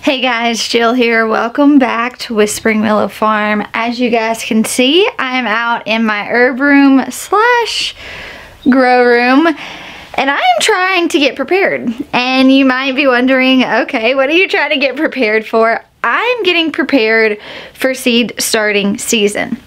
Hey guys, Jill here. Welcome back to Whispering Willow Farm. As you guys can see, I'm out in my herb room slash grow room, and I am trying to get prepared. And you might be wondering, okay, what are you trying to get prepared for? I'm getting prepared for seed starting season.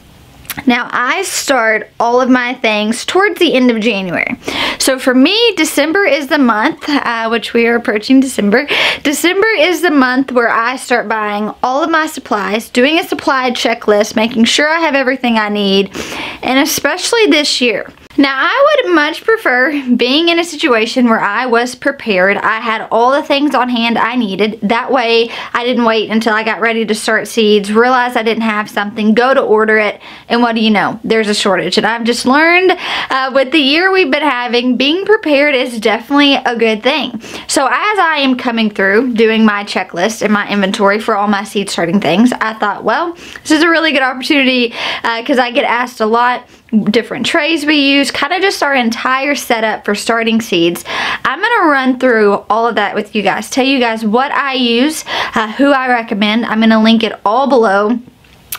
Now, I start all of my things towards the end of January. So for me, December is the month, which we are approaching December. December is the month where I start buying all of my supplies, doing a supply checklist, making sure I have everything I need, and especially this year. Now, I would much prefer being in a situation where I was prepared. I had all the things on hand I needed. That way, I didn't wait until I got ready to start seeds, realize I didn't have something, go to order it, and what do you know? There's a shortage. And I've just learned with the year we've been having, being prepared is definitely a good thing. So as I am coming through doing my checklist and my inventory for all my seed starting things, I thought, well, this is a really good opportunity because I get asked a lot. Different trays we use, kind of just our entire setup for starting seeds. I'm going to run through all of that with you guys, tell you guys what I use, who I recommend. I'm going to link it all below.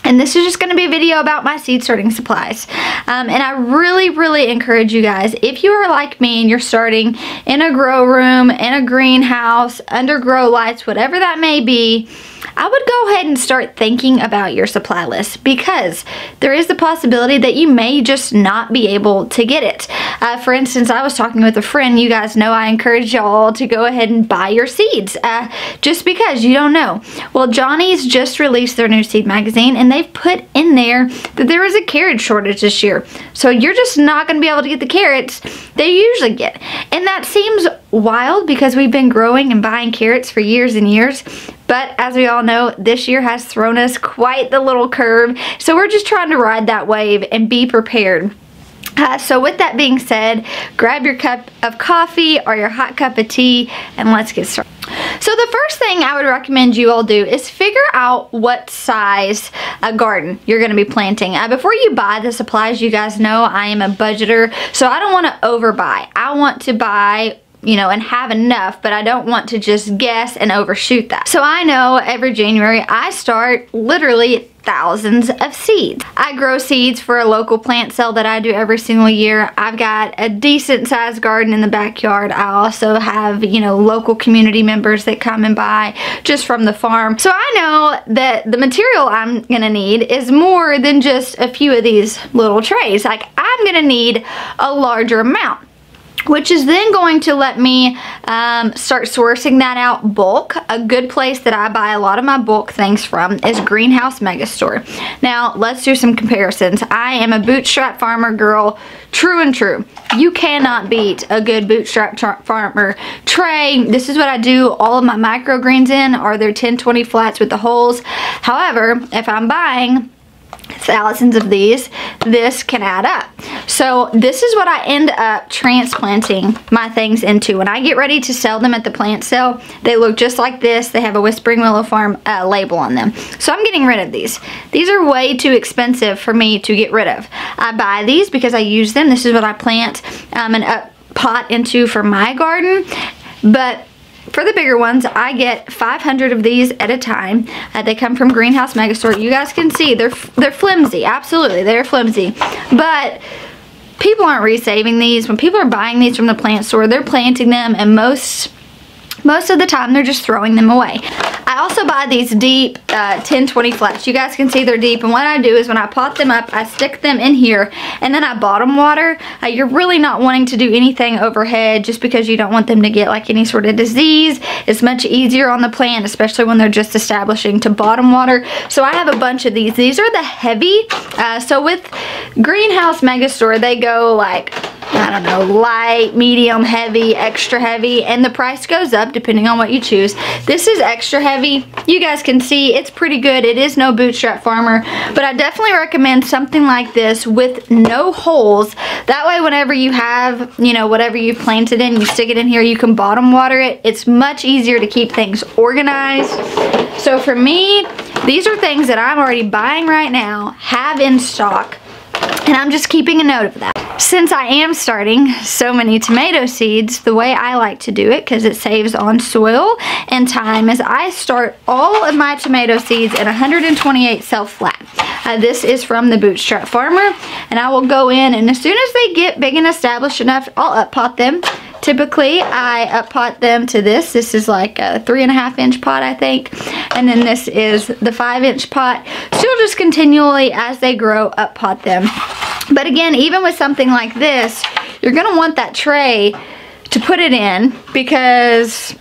And this is just going to be a video about my seed starting supplies. And I really encourage you guys, if you are like me and you're starting in a grow room, in a greenhouse, under grow lights, whatever that may be, I would go ahead and start thinking about your supply list, because there is the possibility that you may just not be able to get it. For instance, I was talking with a friend. You guys know I encourage y'all to go ahead and buy your seeds just because you don't know. Well, Johnny's just released their new seed magazine, and they've put in there that there is a carrot shortage this year. So you're just not going to be able to get the carrots they usually get. And that seems wild because we've been growing and buying carrots for years and years. But as we all know, this year has thrown us quite the little curve. So we're just trying to ride that wave and be prepared. So with that being said, grab your cup of coffee or your hot cup of tea and let's get started. So the first thing I would recommend you all do is figure out what size garden you're going to be planting. Before you buy the supplies, you guys know I am a budgeter, so I don't want to overbuy. I want to buy, you know, and have enough, but I don't want to just guess and overshoot that. So I know every January I start literally thousands of seeds. I grow seeds for a local plant sale that I do every single year. I've got a decent sized garden in the backyard. I also have, you know, local community members that come and buy just from the farm. So I know that the material I'm gonna need is more than just a few of these little trays. Like, I'm gonna need a larger amount, which is then going to let me start sourcing that out bulk. A good place that I buy a lot of my bulk things from is Greenhouse Megastore. Now, let's do some comparisons. I am a bootstrap farmer girl, true and true. You cannot beat a good bootstrap farmer tray. This is what I do all of my microgreens in, are their 10-20 flats with the holes. However, if I'm buying thousands of these, this can add up. So this is what I end up transplanting my things into. When I get ready to sell them at the plant sale, they look just like this. They have a Whispering Willow Farm label on them. So I'm getting rid of these. These are way too expensive for me to get rid of. I buy these because I use them. This is what I plant a pot into for my garden. But for the bigger ones, I get 500 of these at a time. They come from Greenhouse Megastore. You guys can see they're flimsy. Absolutely, they're flimsy. But people aren't resaving these. When people are buying these from the plant store, they're planting them, and most of the time they're just throwing them away. I also buy these deep 10-20 flats. You guys can see they're deep, and what I do is when I pot them up, I stick them in here and then I bottom water. You're really not wanting to do anything overhead just because you don't want them to get like any sort of disease. It's much easier on the plant, especially when they're just establishing, to bottom water. So I have a bunch of these. These are the heavy. So with Greenhouse Megastore, they go like, I don't know, light, medium, heavy, extra heavy, and the price goes up depending on what you choose. This is extra heavy. You guys can see it's pretty good. It is no bootstrap farmer, but I definitely recommend something like this with no holes. That way, whenever you have, you know, whatever you've planted in, you stick it in here, you can bottom water it. It's much easier to keep things organized. So for me, these are things that I'm already buying right now, have in stock, and I'm just keeping a note of that. Since I am starting so many tomato seeds, the way I like to do it, because it saves on soil and time, is I start all of my tomato seeds in 128 cell flat. This is from the Bootstrap Farmer, and I will go in, and as soon as they get big and established enough, I'll up pot them. Typically, I up pot them to this. This is like a 3.5 inch pot, I think. And then this is the 5-inch pot. Still just continually, as they grow, up pot them. But again, even with something like this, you're gonna want that tray to put it in, because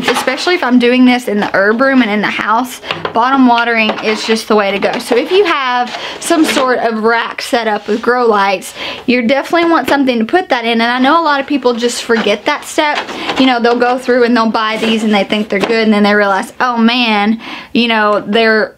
especially if I'm doing this in the herb room and in the house, bottom watering is just the way to go. So if you have some sort of rack set up with grow lights, you definitely want something to put that in. And I know a lot of people just forget that step. You know, they'll go through and they'll buy these and they think they're good, and then they realize, oh man, you know, they're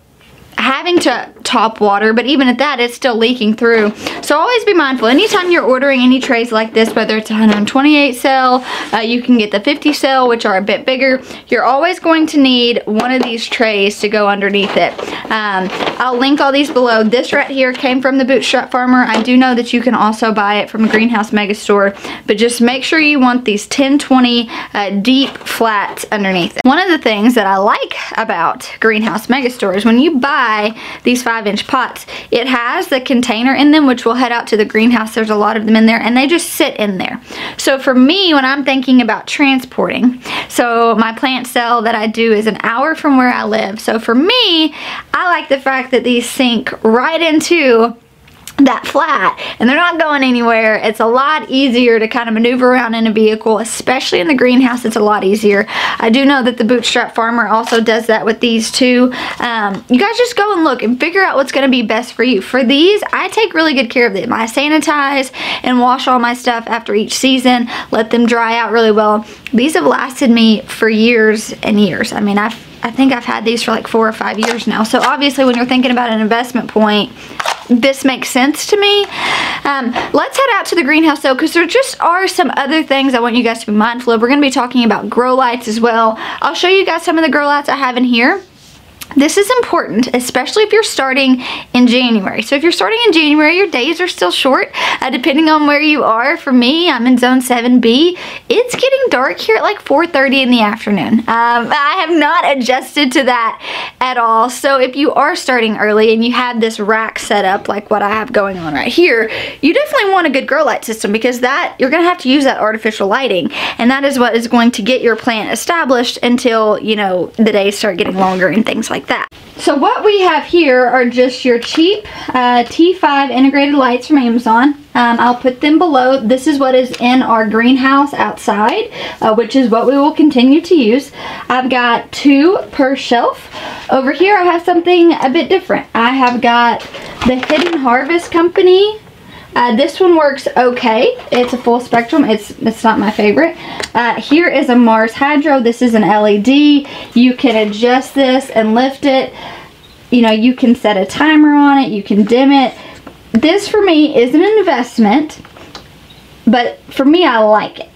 having to top water, but even at that, it's still leaking through. So always be mindful. Anytime you're ordering any trays like this, whether it's 128 cell, you can get the 50 cell, which are a bit bigger, you're always going to need one of these trays to go underneath it. I'll link all these below. This right here came from the Bootstrap Farmer. I do know that you can also buy it from a Greenhouse Megastore, but just make sure you want these 10-20 deep flats underneath it. One of the things that I like about Greenhouse Megastore is when you buy these 5-inch pots, it has the container in them, which will head out to the greenhouse. There's a lot of them in there, and they just sit in there. So for me, when I'm thinking about transporting, so my plant cell that I do is an hour from where I live. So for me, I like the fact that these sink right into that flat and they're not going anywhere. It's a lot easier to kind of maneuver around in a vehicle, especially in the greenhouse. It's a lot easier. I do know that the Bootstrap Farmer also does that with these too. You guys just go and look and figure out what's going to be best for you. For these, I take really good care of them. I sanitize and wash all my stuff after each season, let them dry out really well. These have lasted me for years and years. I mean, I think I've had these for like 4 or 5 years now. So obviously when you're thinking about an investment point, this makes sense to me. Let's head out to the greenhouse though, because there just are some other things I want you guys to be mindful of. We're going to be talking about grow lights as well. I'll show you guys some of the grow lights I have in here. This is important, especially if you're starting in January. So if you're starting in January, your days are still short, depending on where you are. For me, I'm in zone 7B. It's getting dark here at like 4:30 in the afternoon. I have not adjusted to that at all. So if you are starting early and you have this rack set up like what I have going on right here, you definitely want a good grow light system, because that you're going to have to use that artificial lighting, and that is what is going to get your plant established until, you know, the days start getting longer and things like that. So what we have here are just your cheap T5 integrated lights from Amazon. I'll put them below. This is what is in our greenhouse outside, which is what we will continue to use. I've got 2 per shelf. Over here I have something a bit different. I have got the Hidden Harvest Company. This one works okay. It's a full spectrum. It's not my favorite. Here is a Mars Hydro. This is an LED. You can adjust this and lift it. You know, you can set a timer on it. You can dim it. This for me is an investment, but for me, I like it.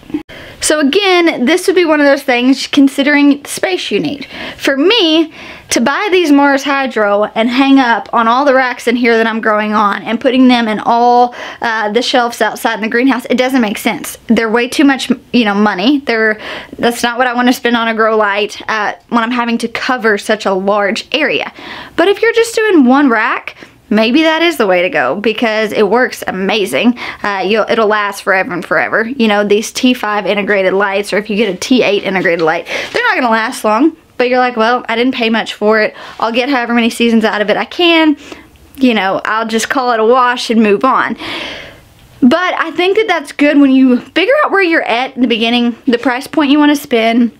So again, this would be one of those things considering the space you need. For me, to buy these Mars Hydro and hang up on all the racks in here that I'm growing on and putting them in all the shelves outside in the greenhouse, it doesn't make sense. They're way too much, you know, money. That's not what I want to spend on a grow light when I'm having to cover such a large area. But if you're just doing one rack, maybe that is the way to go, because it works amazing. It'll last forever and forever. You know, these T5 integrated lights, or if you get a T8 integrated light, they're not going to last long. But you're like, well, I didn't pay much for it. I'll get however many seasons out of it I can. You know, I'll just call it a wash and move on. But I think that that's good when you figure out where you're at in the beginning, the price point you want to spend,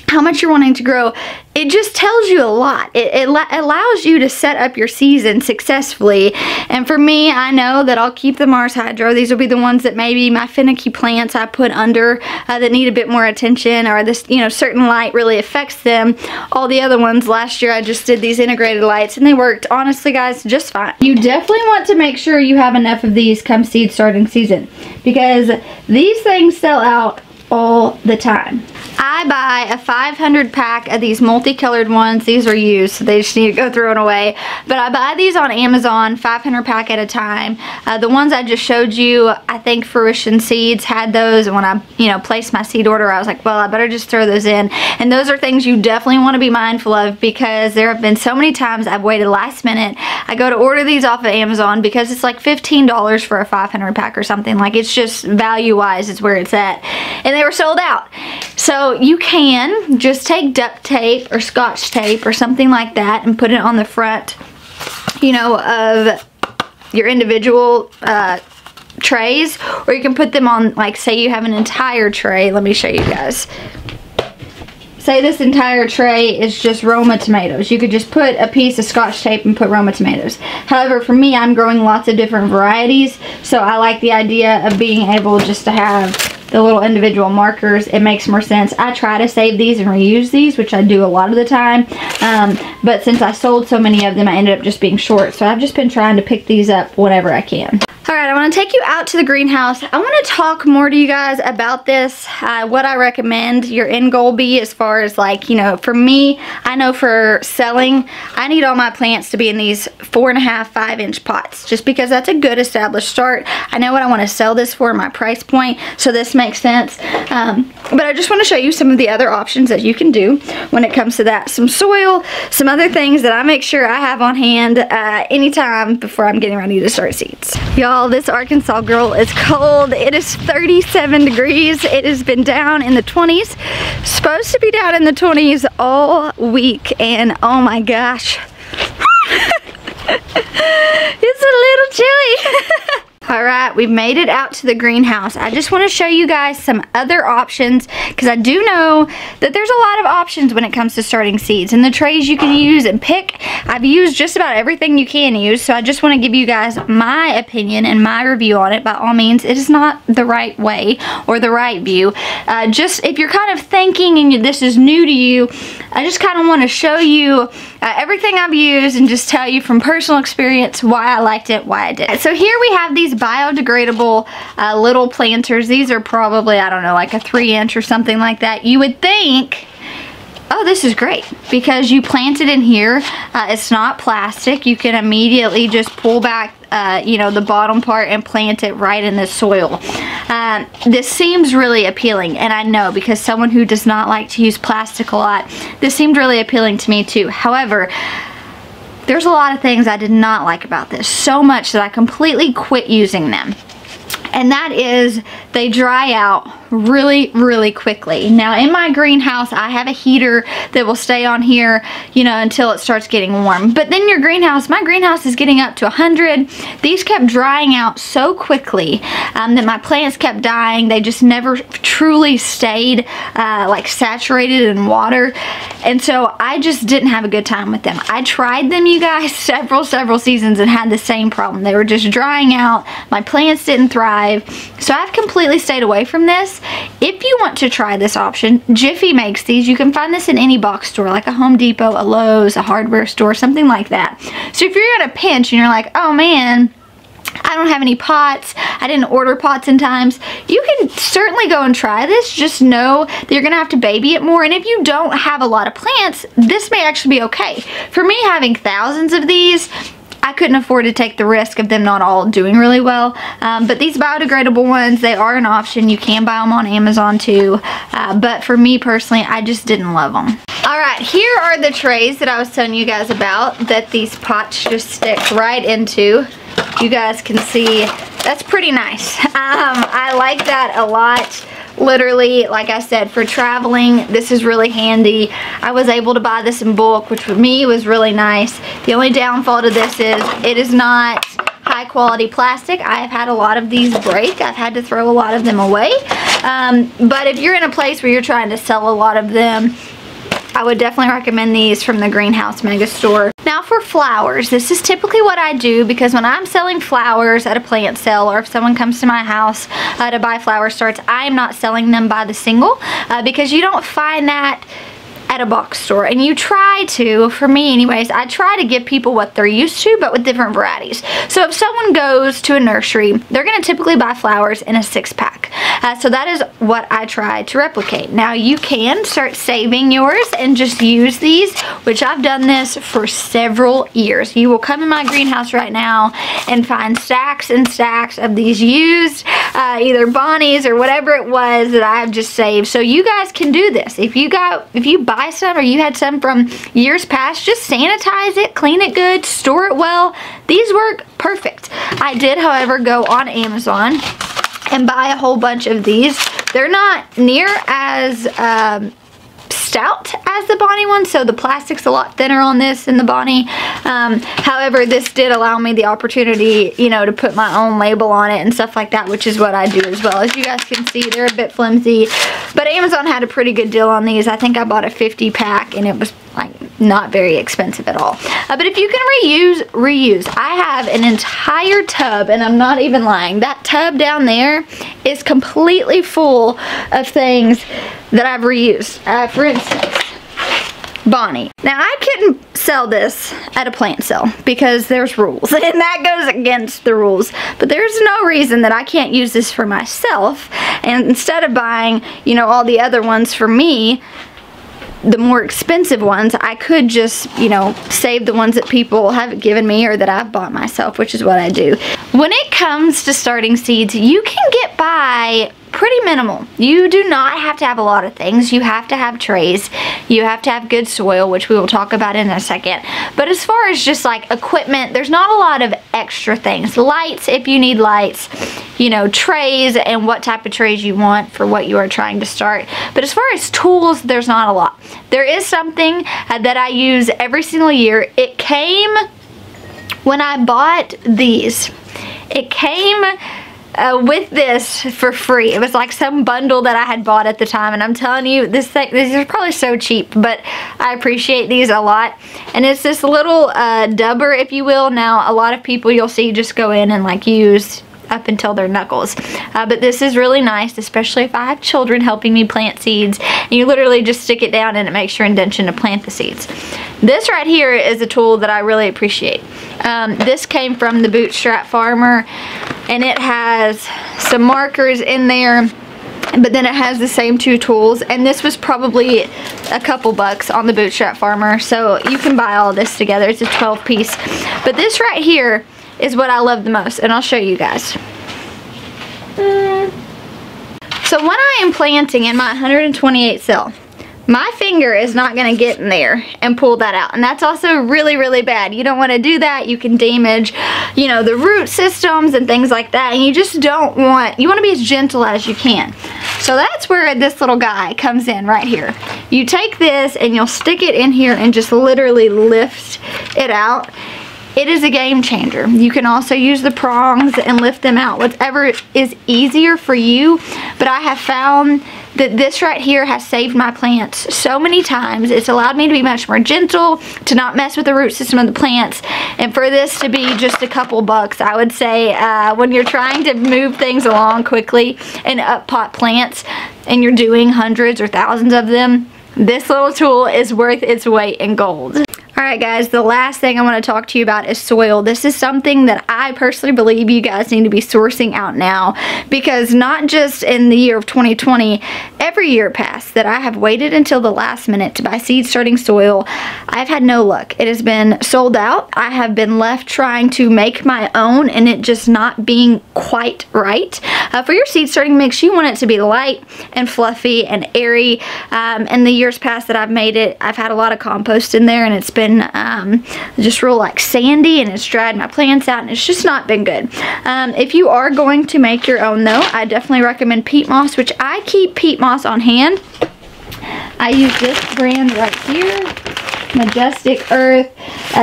how much you're wanting to grow. It just tells you a lot. It allows you to set up your season successfully. And for me, I know that I'll keep the Mars Hydro. These will be the ones that maybe my finicky plants I put under that need a bit more attention, or this, you know, certain light really affects them. All the other ones, last year I just did these integrated lights and they worked, honestly guys, just fine. You definitely want to make sure you have enough of these come seed starting season, because these things sell out all the time. I buy a 500 pack of these multicolored ones. These are used, so they just need to go thrown away. But I buy these on Amazon, 500 pack at a time. The ones I just showed you, I think Fruition Seeds had those. And when I, placed my seed order, I was like, well, I better just throw those in. And those are things you definitely want to be mindful of, because there have been so many times I've waited last minute. I go to order these off of Amazon because it's like $15 for a 500 pack or something. Like, it's just value-wise is where it's at. And they were sold out. So you can just take duct tape or Scotch tape or something like that and put it on the front, of your individual trays, or you can put them on, like, say you have an entire tray. Let me show you guys. Say this entire tray is just Roma tomatoes. You could just put a piece of Scotch tape and put Roma tomatoes. However, for me, I'm growing lots of different varieties, so I like the idea of being able just to have the little individual markers. It makes more sense. I try to save these and reuse these, which I do a lot of the time, but since I sold so many of them, I ended up just being short, so I've just been trying to pick these up whenever I can. Alright, I want to take you out to the greenhouse. I want to talk more to you guys about this, what I recommend your end goal be as far as, like, for me, I know for selling, I need all my plants to be in these 4.5, 5-inch pots, just because that's a good established start. I know what I want to sell this for, my price point, so this makes sense. But I just want to show you some of the other options that you can do when it comes to that. Some soil, some other things that I make sure I have on hand anytime before I'm getting ready to start seeds. Y'all, this Arkansas girl is cold. It is 37 degrees. It has been down in the 20s. Supposed to be down in the 20s all week, and oh my gosh. It's a little chilly. Alright, we've made it out to the greenhouse. I just want to show you guys some other options, because I do know that there's a lot of options when it comes to starting seeds, and the trays you can use and pick. I've used just about everything you can use, so I just want to give you guys my opinion and my review on it. By all means, it is not the right way or the right view. Just if you're kind of thinking and this is new to you, I just kind of want to show you everything I've used and just tell you from personal experience why I liked it, why I did it. So here we have these biodegradable little planters. These are probably, I don't know, like a 3-inch or something like that. You would think, oh, this is great, because you plant it in here. It's not plastic. You can immediately just pull back the bottom part and plant it right in the soil. This seems really appealing, and I know, because someone who does not like to use plastic a lot, this seemed really appealing to me too. However, there's a lot of things I did not like about this, so much that I completely quit using them. And that is, they dry out really, really quickly. Now, in my greenhouse, I have a heater that will stay on here, until it starts getting warm. But then your greenhouse, my greenhouse is getting up to 100. These kept drying out so quickly that my plants kept dying. They just never truly stayed like saturated in water. And so I just didn't have a good time with them. I tried them, you guys, several seasons and had the same problem. They were just drying out. My plants didn't thrive. So I've completely stayed away from this. If you want to try this option, Jiffy makes these. You can find this in any box store, like a Home Depot, a Lowe's, a hardware store, something like that. So if you're in a pinch and you're like, oh man, I don't have any pots, I didn't order pots in times, you can certainly go and try this. Just know that you're gonna have to baby it more, and if you don't have a lot of plants, this may actually be okay. For me, having thousands of these, I couldn't afford to take the risk of them not all doing really well. But these biodegradable ones, they are an option. You can buy them on Amazon too. But for me personally, I just didn't love them. Alright, here are the trays that I was telling you guys about that these pots just stick right into. You guys can see, that's pretty nice. I like that a lot. Literally, like I said, for traveling, this is really handy. I was able to buy this in bulk, which for me was really nice. The only downfall to this is it is not high quality plastic. I have had a lot of these break. I've had to throw a lot of them away. But if you're in a place where you're trying to sell a lot of them, I would definitely recommend these from the Greenhouse Megastore. Now for flowers, this is typically what I do, because when I'm selling flowers at a plant sale, or if someone comes to my house to buy flower starts, I am not selling them by the single, because you don't find that at a box store, and you try to, for me anyways, I try to give people what they're used to, but with different varieties. So if someone goes to a nursery, they're going to typically buy flowers in a 6-pack. So that is what I try to replicate. Now you can start saving yours and just use these, which I've done this for several years. You will come in my greenhouse right now and find stacks and stacks of these used, either Bonnies or whatever it was that I have just saved. So you guys can do this. If you buy some or you had some from years past, just sanitize it, clean it good, store it well. These work perfect. I did, however, go on Amazon and buy a whole bunch of these. They're not near as stout as the Bonnie one, so the plastic's a lot thinner on this than the Bonnie. However, this did allow me the opportunity, you know, to put my own label on it and stuff like that, which is what I do as well. As you guys can see, they're a bit flimsy, but Amazon had a pretty good deal on these. I think I bought a 50-pack and it was like not very expensive at all. But if you can reuse. I have an entire tub, and I'm not even lying. That tub down there is completely full of things that I've reused. For instance, Bonnie. Now I couldn't sell this at a plant sale because there's rules, and that goes against the rules. But there's no reason that I can't use this for myself, and instead of buying, you know, all the other ones for me, the more expensive ones, I could just, you know, save the ones that people have given me or that I've bought myself, which is what I do. When it comes to starting seeds, you can get by pretty minimal. You do not have to have a lot of things. You have to have trays. You have to have good soil, which we will talk about in a second. But as far as just like equipment, there's not a lot of extra things. Lights, if you need lights, you know, trays and what type of trays you want for what you are trying to start. But as far as tools, there's not a lot. There is something that I use every single year. It came when I bought these. It came with this for free. It was like some bundle that I had bought at the time, and I'm telling you, these are probably so cheap, but I appreciate these a lot. And it's this little dubber, if you will. Now a lot of people you'll see just go in and like use up until their knuckles, but this is really nice, especially if I have children helping me plant seeds, and you literally just stick it down and it makes your intention to plant the seeds. This right here is a tool that I really appreciate. This came from the Bootstrap Farmer, and it has some markers in there, but then it has the same two tools, and this was probably a couple bucks on the Bootstrap Farmer, so you can buy all this together. It's a 12-piece, but this right here is what I love the most, and I'll show you guys. So when I am planting in my 128 cell, my finger is not going to get in there and pull that out, and that's also really, really bad. You don't want to do that. You can damage, you know, the root systems and things like that, and you just don't want, you want to be as gentle as you can. So that's where this little guy comes in right here. You take this and you'll stick it in here and just literally lift it out. It is a game changer. You can also use the prongs and lift them out, whatever is easier for you. But I have found that this right here has saved my plants so many times. It's allowed me to be much more gentle, to not mess with the root system of the plants, and for this to be just a couple bucks, I would say, when you're trying to move things along quickly and up pot plants and you're doing hundreds or thousands of them, this little tool is worth its weight in gold. Alright guys, the last thing I want to talk to you about is soil. This is something that I personally believe you guys need to be sourcing out now, because not just in the year of 2020, every year past that I have waited until the last minute to buy seed starting soil, I've had no luck. It has been sold out. I have been left trying to make my own and it just not being quite right. For your seed starting mix, you want it to be light and fluffy and airy. In the years past that I've made it, I've had a lot of compost in there, and it's been just real like sandy, and it's dried my plants out, and it's just not been good. If you are going to make your own though, I definitely recommend Peat Moss, which I keep Peat Moss on hand. I use this brand right here, Majestic Earth,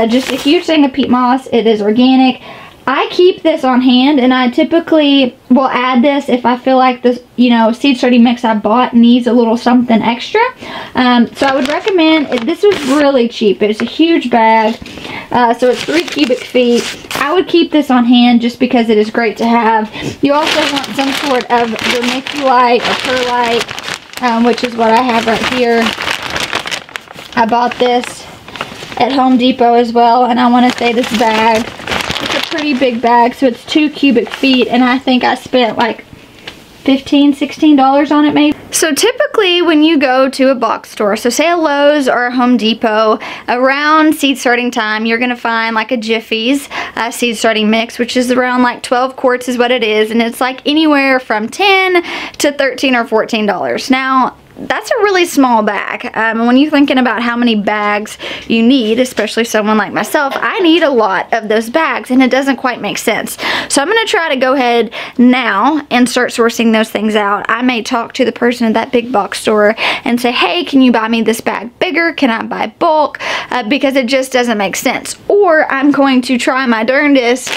just a huge thing of Peat Moss. It is organic. I keep this on hand, and I typically will add this if I feel like this, you know, seed starting mix I bought needs a little something extra. So I would recommend, this was really cheap. It's a huge bag, so it's 3 cubic feet. I would keep this on hand just because it is great to have. You also want some sort of vermiculite or perlite, which is what I have right here. I bought this at Home Depot as well, and I want to say this bag, it's a pretty big bag, so it's 2 cubic feet, and I think I spent like $15, $16 on it maybe. So typically when you go to a box store, so say a Lowe's or a Home Depot, around seed starting time, you're gonna find like a Jiffy's seed starting mix, which is around like 12 quarts is what it is, and it's like anywhere from $10 to $13 or $14. Now, that's a really small bag. When you're thinking about how many bags you need, especially someone like myself, I need a lot of those bags, and it doesn't quite make sense. So I'm going to try to go ahead now and start sourcing those things out. I may talk to the person at that big box store and say, hey, can you buy me this bag bigger? Can I buy bulk? Because it just doesn't make sense. Or I'm going to try my darndest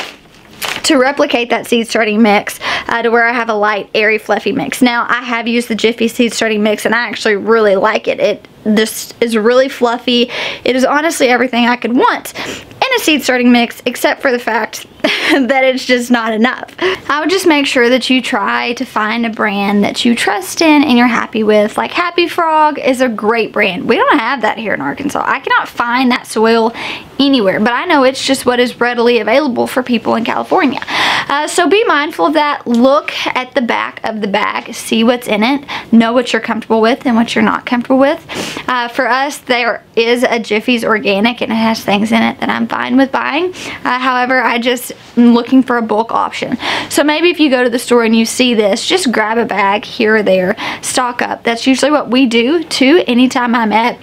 to replicate that seed starting mix to where I have a light, airy, fluffy mix. Now, I have used the Jiffy seed starting mix, and I actually really like it. This is really fluffy. It is honestly everything I could want in a seed starting mix, except for the fact that it's just not enough. I would just make sure that you try to find a brand that you trust in and you're happy with. Like Happy Frog is a great brand. We don't have that here in Arkansas. I cannot find that soil anywhere, but I know it's just what is readily available for people in California. So be mindful of that. Look at the back of the bag, see what's in it, know what you're comfortable with and what you're not comfortable with. For us, there is a Jiffy's organic, and it has things in it that I'm fine with buying. However, I just am looking for a bulk option. So maybe if you go to the store and you see this, just grab a bag here or there, stock up. That's usually what we do too. Anytime I'm at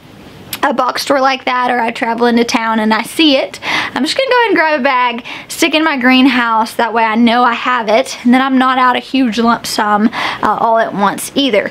a box store like that, or I travel into town and I see it, I'm just gonna go ahead and grab a bag, stick it in my greenhouse. That way I know I have it, and then I'm not out a huge lump sum all at once either.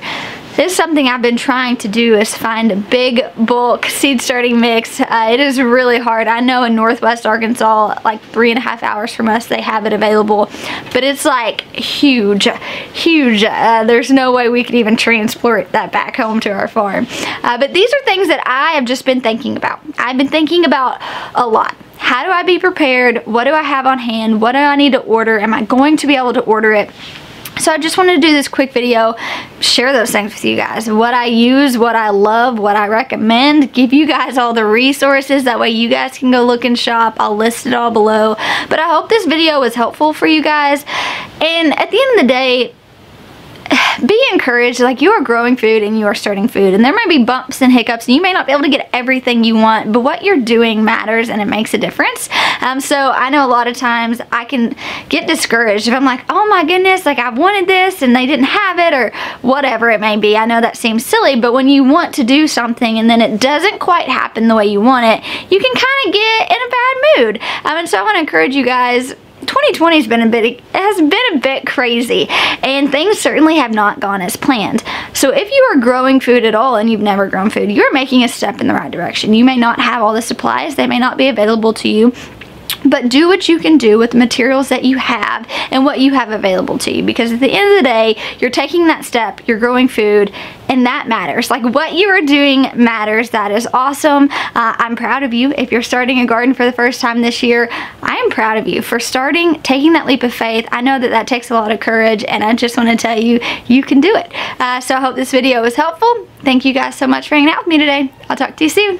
This is something I've been trying to do, is find a big bulk seed starting mix. It is really hard. I know in Northwest Arkansas, like 3.5 hours from us, they have it available, but it's like huge, huge. There's no way we could even transport that back home to our farm. But these are things that I have just been thinking about. I've been thinking about a lot. How do I be prepared? What do I have on hand? What do I need to order? Am I going to be able to order it? So I just wanted to do this quick video, share those things with you guys. What I use, what I love, what I recommend, give you guys all the resources. That way you guys can go look and shop. I'll list it all below. But I hope this video was helpful for you guys. And at the end of the day, be encouraged. Like, you are growing food and you are starting food, and there may be bumps and hiccups, and you may not be able to get everything you want, but what you're doing matters and it makes a difference. So I know a lot of times I can get discouraged if I'm like, oh my goodness, like I wanted this and they didn't have it, or whatever it may be. I know that seems silly, but when you want to do something and then it doesn't quite happen the way you want it, you can kind of get in a bad mood. And so I want to encourage you guys. 2020 has been a bit crazy, and things certainly have not gone as planned. So if you are growing food at all and you've never grown food, you're making a step in the right direction. You may not have all the supplies, they may not be available to you, but do what you can do with the materials that you have and what you have available to you, because at the end of the day, you're taking that step, you're growing food, and that matters. Like, what you are doing matters. That is awesome. I'm proud of you. If you're starting a garden for the first time this year, I am proud of you for taking that leap of faith. I know that that takes a lot of courage, and I just want to tell you, you can do it. So I hope this video was helpful. Thank you guys so much for hanging out with me today. I'll talk to you soon.